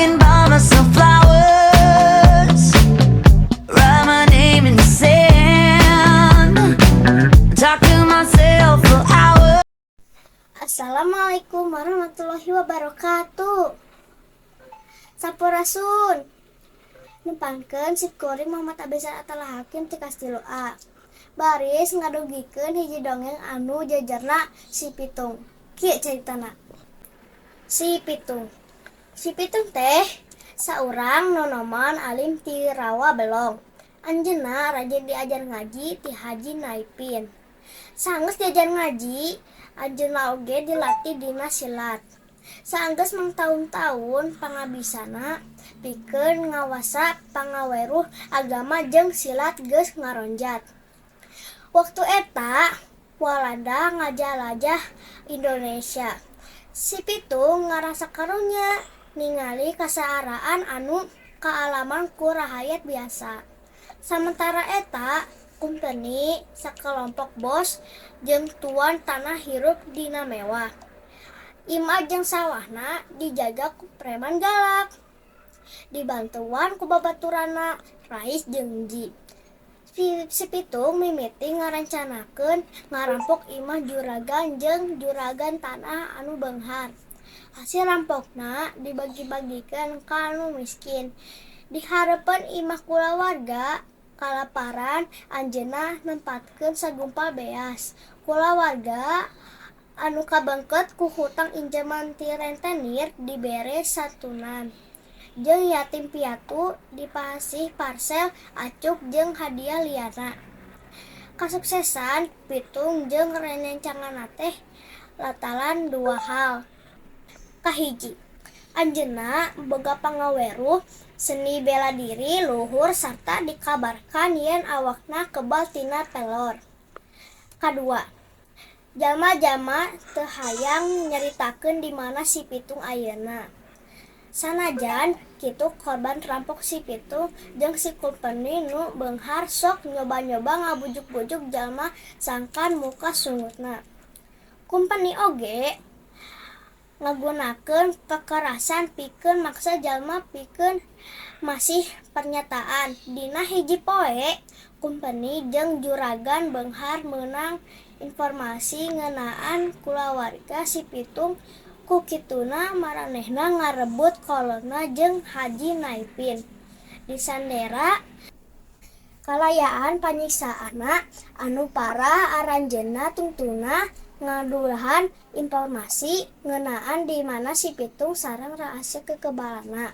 can buy myself flowers, write my name in the sand, talk to myself for hours. Assalamualaikum warahmatullahi wabarakatuh. Sampurasun. Numpangkeun si kuring Muhammad Abisar Atalah Hakim ti Kastilu A. Baris ngadugikeun hiji dongeng anu jajarna Si Pitung. Kieu caritana. Si Pitung. Si Pitung teh saurang nonoman alim ti Rawa Belong. Anjeunna rajin diajar ngaji ti Haji Naipin. Sanggeus diajar ngaji, anjeunna oge dilatih dina silat. Saenggeus mangtaun-taun pangabisana pikeun ngawasa pangaweruh agama jeung silat geus ngaronjat. Waktu eta walada ngajalajah Indonesia. Si Pitung ngarasa karunya ningali kasaaraan anu kaalaman ku rahayat biasa. Samentara eta kumpeni sakelompok bos jeung tuan tanah hirup dina mewah. Imah jeung sawahna dijaga ku preman galak. Dibantuan ku babaturanna Rais jeung Ji. Si Pitung mimiti ngarancanakeun ngarampok imah juragan jeung juragan tanah anu beunghar. Hasil rampokna dibagi-bagikeun ka anu miskin. Di hareupeun imah kulawarga kalaparan, anjeunna nempatkeun sagumpal beas. Kulawarga anu kabengket ku hutang injaman ti rentenir dibere satunan. Jeung yatim piatu dipasih parsel acuk jeung hadiah liana. Kasuksesan Pitung jeung rencanganna teh latalan dua hal. Kahiji, anjeunna boga pangaweruh seni bela diri luhur sarta dikabarkan yen awakna kebal tina pelor. Kadua, jalma-jalma teu hayang nyaritakeun di mana Si Pitung ayeuna. Sanajan kitu korban rampok Si Pitung jeung si kumpeni nu beunghar sok nyoba-nyoba ngabujuk-bujuk jalma sangkan muka sungutna. Kumpeni oge ngagunakeun kekerasan pikeun maksa jalma pikeun masih pernyataan. Dina hiji poe kumpeni jeung juragan beunghar meunang informasi ngeunaan kulawarga Si Pitung. Ku kituna maranehna ngarebut kolonna jeung Haji Naipin. Disandera kalayaan panyiksaana anu parah aranjeunna tungtungna ngadulahan informasi ngeunaan di mana Si Pitung sareng rahasia kekebalanna.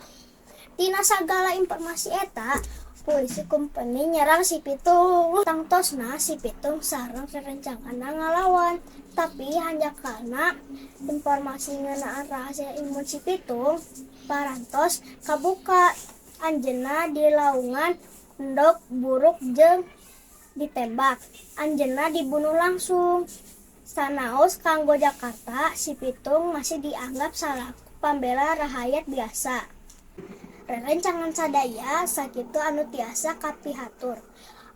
Tina sagala informasi eta polisi kumpeni nyerang Si Pitung. Tangtosna Si Pitung sareng rerencanganna ngalawan, tapi hanjakana informasi ngeunaan rahasia imun Si Pitung parantos kabuka. Anjeunna di laungan endog buruk jeung ditembak. Anjeunna dibunuh langsung. Sanaos kanggo Jakarta, Si Pitung masih dianggap salaku pambela rahayat biasa. Rerencangan sadaya sakitu anu tiasa kapihatur.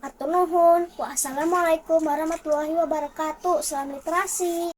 Atur nuhun. Wassalamualaikum warahmatullahi wabarakatuh. Salam literasi.